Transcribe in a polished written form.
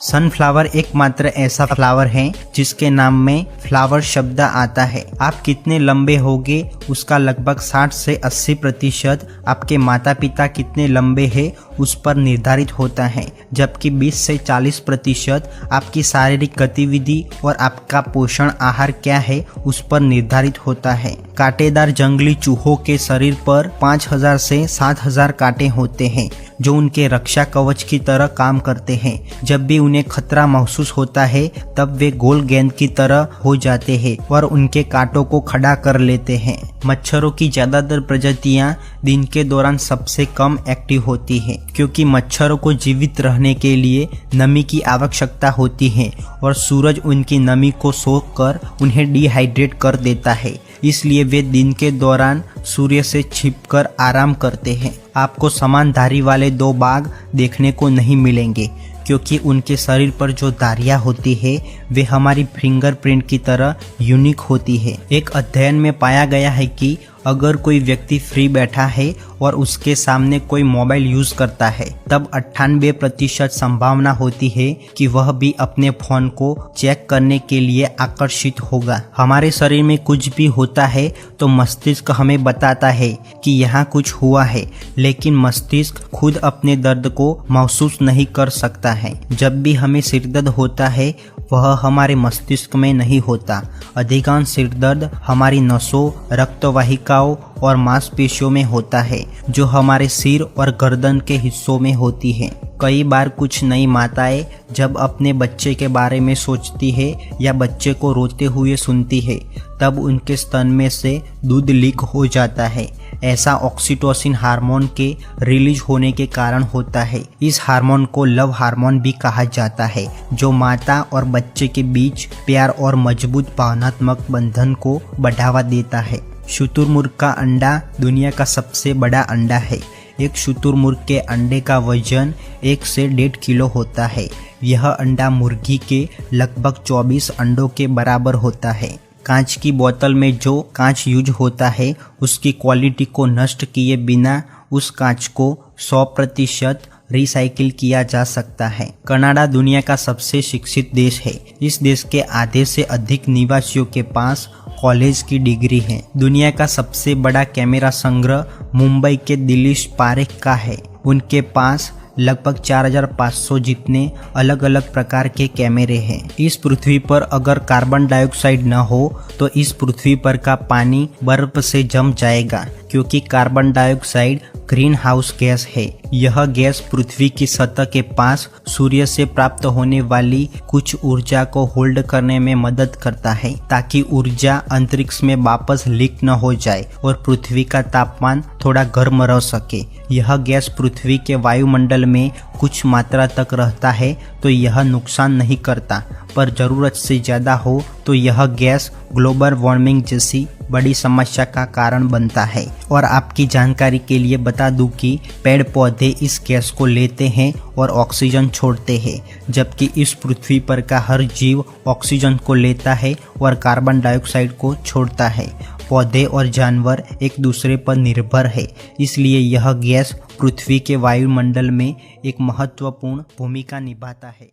Sunflower एकमात्र ऐसा flower है जिसके नाम में फ्लावर शब्द आता है। आप कितने लंबे होगे उसका लगभग 60 से 80% आपके माता पिता कितने लंबे हैं उस पर निर्धारित होता है, जबकि 20 से 40% आपकी शारीरिक गतिविधि और आपका पोषण आहार क्या है उस पर निर्धारित होता है। कांटेदार जंगली चूहों के शरीर पर 5000 से 7000 कांटे होते हैं जो उनके रक्षा कवच की तरह काम करते हैं। जब भी उन्हें खतरा महसूस होता है तब वे गोल गेंद की तरह हो जाते हैं और उनके कांटों को खड़ा कर लेते हैं। मच्छरों की ज्यादातर प्रजातियां दिन के दौरान सबसे कम एक्टिव होती हैं, क्योंकि मच्छरों को जीवित रहने के लिए नमी की आवश्यकता होती है और सूरज उनकी नमी को सोख कर उन्हें डिहाइड्रेट कर देता है। इसलिए वे दिन के दौरान सूर्य से छिपकर आराम करते हैं। आपको समान धारी वाले 2 बाघ देखने को नहीं मिलेंगे, क्योंकि उनके शरीर पर जो धारियां होती है वे हमारी फिंगरप्रिंट की तरह यूनिक होती है। एक अध्ययन में पाया गया है कि अगर कोई व्यक्ति फ्री बैठा है और उसके सामने कोई मोबाइल यूज करता है तब 98% संभावना होती है कि वह भी अपने फोन को चेक करने के लिए आकर्षित होगा। हमारे शरीर में कुछ भी होता है तो मस्तिष्क हमें बताता है कि यहाँ कुछ हुआ है, लेकिन मस्तिष्क खुद अपने दर्द को महसूस नहीं कर सकता है। जब भी हमें सिरदर्द होता है वह हमारे मस्तिष्क में नहीं होता। अधिकांश सिरदर्द हमारी नसों, रक्तवाहिकाओं और मांसपेशियों में होता है, जो हमारे सिर और गर्दन के हिस्सों में होती है। कई बार कुछ नई माताएं जब अपने बच्चे के बारे में सोचती है या बच्चे को रोते हुए सुनती है तब उनके स्तन में से दूध लीक हो जाता है। ऐसा ऑक्सीटोसिन हार्मोन के रिलीज होने के कारण होता है। इस हार्मोन को लव हार्मोन भी कहा जाता है, जो माता और बच्चे के बीच प्यार और मजबूत भावनात्मक बंधन को बढ़ावा देता है। शुतुरमुर्ग का अंडा दुनिया का सबसे बड़ा अंडा है। एक शुतुरमुर्ग के अंडे का वजन 1 से 1.5 किलो होता है। यह अंडा मुर्गी के लगभग 24 अंडों के बराबर होता है। कांच की बोतल में जो कांच यूज होता है उसकी क्वालिटी को नष्ट किए बिना उस कांच को 100% रिसाइकिल किया जा सकता है। कनाडा दुनिया का सबसे शिक्षित देश है। इस देश के आधे से अधिक निवासियों के पास कॉलेज की डिग्री है। दुनिया का सबसे बड़ा कैमरा संग्रह मुंबई के दिलीश पारेख का है। उनके पास लगभग 4500 जितने अलग अलग प्रकार के कैमरे हैं। इस पृथ्वी पर अगर कार्बन डाइऑक्साइड न हो तो इस पृथ्वी पर का पानी बर्फ से जम जाएगा, क्योंकि carbon dioxide green house gas है। यह गैस पृथ्वी की सतह के पास सूर्य से प्राप्त होने वाली कुछ ऊर्जा को होल्ड करने में मदद करता है, ताकि ऊर्जा अंतरिक्ष में वापस लीक न हो जाए और पृथ्वी का तापमान थोड़ा गर्म रह सके। यह गैस पृथ्वी के वायुमंडल में कुछ मात्रा तक रहता है तो यह नुकसान नहीं करता, पर जरूरत से ज्यादा हो तो यह गैस ग्लोबल वार्मिंग जैसी बड़ी समस्या का कारण बनता है। और आपकी जानकारी के लिए बता दूं कि पेड़ पौधे इस गैस को लेते हैं और ऑक्सीजन छोड़ते हैं, जबकि इस पृथ्वी पर का हर जीव ऑक्सीजन को लेता है और कार्बन डाइऑक्साइड को छोड़ता है। पौधे और जानवर एक दूसरे पर निर्भर है, इसलिए यह गैस पृथ्वी के वायुमंडल में एक महत्वपूर्ण भूमिका निभाता है।